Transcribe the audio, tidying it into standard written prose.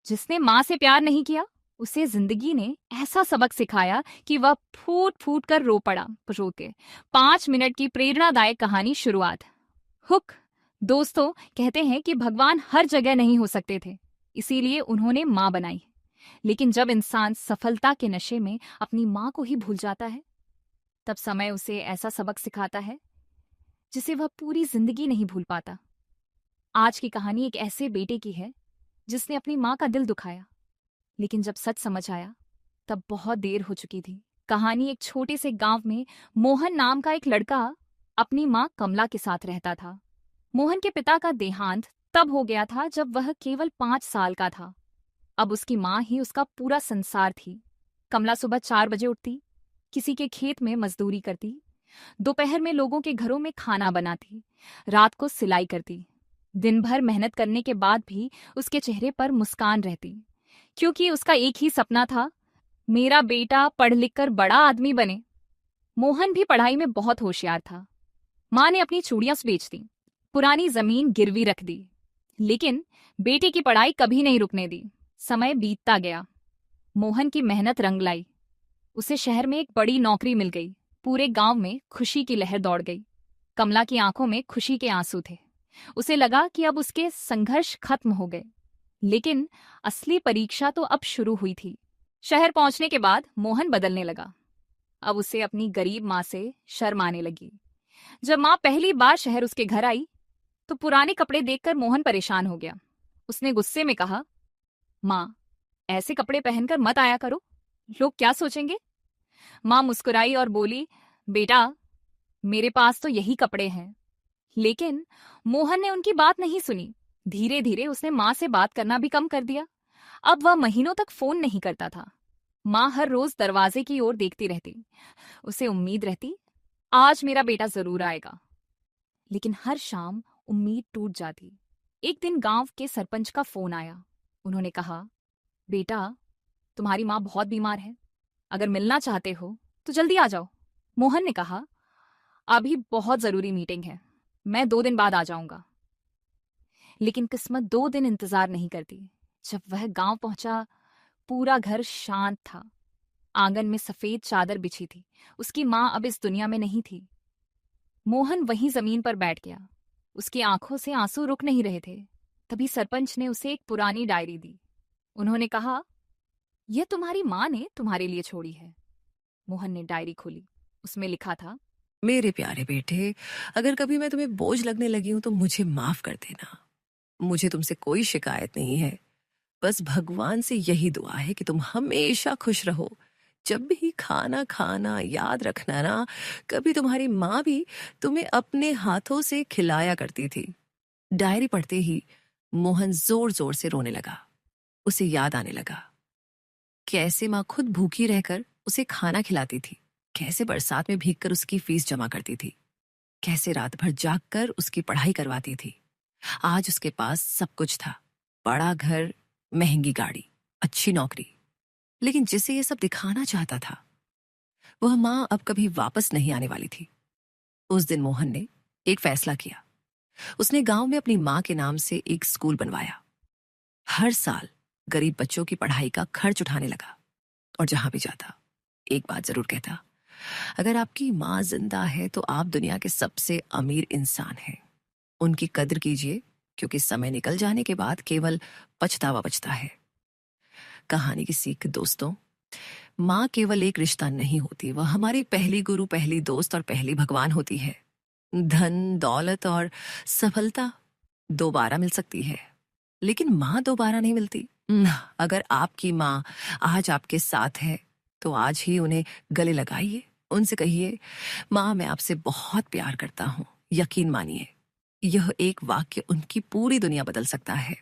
जिसने माँ से प्यार नहीं किया, उसे जिंदगी ने ऐसा सबक सिखाया कि वह फूट फूट कर रो पड़ा। रो के 5 मिनट की प्रेरणादायक कहानी शुरुआत। हुक। दोस्तों कहते हैं कि भगवान हर जगह नहीं हो सकते थे, इसीलिए उन्होंने माँ बनाई। लेकिन जब इंसान सफलता के नशे में अपनी माँ को ही भूल जाता है, तब समय उसे ऐसा सबक सिखाता है जिसे वह पूरी जिंदगी नहीं भूल पाता। आज की कहानी एक ऐसे बेटे की है जिसने अपनी माँ का दिल दुखाया, लेकिन जब सच समझ आया तब बहुत देर हो चुकी थी। कहानी एक छोटे से गांव में मोहन नाम का एक लड़का अपनी माँ कमला के साथ रहता था। मोहन के पिता का देहांत तब हो गया था जब वह केवल 5 साल का था। अब उसकी माँ ही उसका पूरा संसार थी। कमला सुबह 4 बजे उठती, किसी के खेत में मजदूरी करती, दोपहर में लोगों के घरों में खाना बनाती, रात को सिलाई करती। दिन भर मेहनत करने के बाद भी उसके चेहरे पर मुस्कान रहती, क्योंकि उसका एक ही सपना था, मेरा बेटा पढ़ लिख कर बड़ा आदमी बने। मोहन भी पढ़ाई में बहुत होशियार था। माँ ने अपनी चूड़ियां बेच दी, पुरानी जमीन गिरवी रख दी, लेकिन बेटे की पढ़ाई कभी नहीं रुकने दी। समय बीतता गया। मोहन की मेहनत रंग लाई। उसे शहर में एक बड़ी नौकरी मिल गई। पूरे गांव में खुशी की लहर दौड़ गई। कमला की आंखों में खुशी के आंसू थे। उसे लगा कि अब उसके संघर्ष खत्म हो गए। लेकिन असली परीक्षा तो अब शुरू हुई थी। शहर पहुंचने के बाद मोहन बदलने लगा। अब उसे अपनी गरीब माँ से शर्म आने लगी। जब माँ पहली बार शहर उसके घर आई तो पुराने कपड़े देखकर मोहन परेशान हो गया। उसने गुस्से में कहा, माँ, ऐसे कपड़े पहनकर मत आया करो, लोग क्या सोचेंगे। माँ मुस्कुराई और बोली, बेटा, मेरे पास तो यही कपड़े हैं। लेकिन मोहन ने उनकी बात नहीं सुनी। धीरे धीरे उसने माँ से बात करना भी कम कर दिया। अब वह महीनों तक फोन नहीं करता था। माँ हर रोज दरवाजे की ओर देखती रहती। उसे उम्मीद रहती, आज मेरा बेटा जरूर आएगा। लेकिन हर शाम उम्मीद टूट जाती। एक दिन गांव के सरपंच का फोन आया। उन्होंने कहा, बेटा, तुम्हारी माँ बहुत बीमार है, अगर मिलना चाहते हो तो जल्दी आ जाओ। मोहन ने कहा, अभी बहुत जरूरी मीटिंग है, मैं 2 दिन बाद आ जाऊंगा। लेकिन किस्मत 2 दिन इंतजार नहीं करती। जब वह गांव पहुंचा, पूरा घर शांत था। आंगन में सफेद चादर बिछी थी। उसकी माँ अब इस दुनिया में नहीं थी। मोहन वहीं जमीन पर बैठ गया। उसकी आंखों से आंसू रुक नहीं रहे थे। तभी सरपंच ने उसे एक पुरानी डायरी दी। उन्होंने कहा, यह तुम्हारी माँ ने तुम्हारे लिए छोड़ी है। मोहन ने डायरी खोली। उसमें लिखा था, मेरे प्यारे बेटे, अगर कभी मैं तुम्हें बोझ लगने लगी हूं तो मुझे माफ कर देना। मुझे तुमसे कोई शिकायत नहीं है। बस भगवान से यही दुआ है कि तुम हमेशा खुश रहो। जब भी खाना खाना याद रखना ना, कभी तुम्हारी माँ भी तुम्हें अपने हाथों से खिलाया करती थी। डायरी पढ़ते ही मोहन जोर जोर से रोने लगा। उसे याद आने लगा कैसे माँ खुद भूखी रहकर उसे खाना खिलाती थी, कैसे बरसात में भीगकर उसकी फीस जमा करती थी, कैसे रात भर जागकर उसकी पढ़ाई करवाती थी। आज उसके पास सब कुछ था, बड़ा घर, महंगी गाड़ी, अच्छी नौकरी। लेकिन जिसे ये सब दिखाना चाहता था, वह माँ अब कभी वापस नहीं आने वाली थी। उस दिन मोहन ने एक फैसला किया। उसने गांव में अपनी माँ के नाम से एक स्कूल बनवाया। हर साल गरीब बच्चों की पढ़ाई का खर्च उठाने लगा। और जहां भी जाता, एक बात जरूर कहता, अगर आपकी माँ जिंदा है तो आप दुनिया के सबसे अमीर इंसान हैं। उनकी कद्र कीजिए, क्योंकि समय निकल जाने के बाद केवल पछतावा बचता है। कहानी की सीख, दोस्तों, माँ केवल एक रिश्ता नहीं होती, वह हमारी पहली गुरु, पहली दोस्त और पहली भगवान होती है। धन, दौलत और सफलता दोबारा मिल सकती है, लेकिन माँ दोबारा नहीं मिलती। अगर आपकी माँ आज आपके साथ है तो आज ही उन्हें गले लगाइए। उनसे कहिए, माँ, मैं आपसे बहुत प्यार करता हूँ। यकीन मानिए, यह एक वाक्य उनकी पूरी दुनिया बदल सकता है।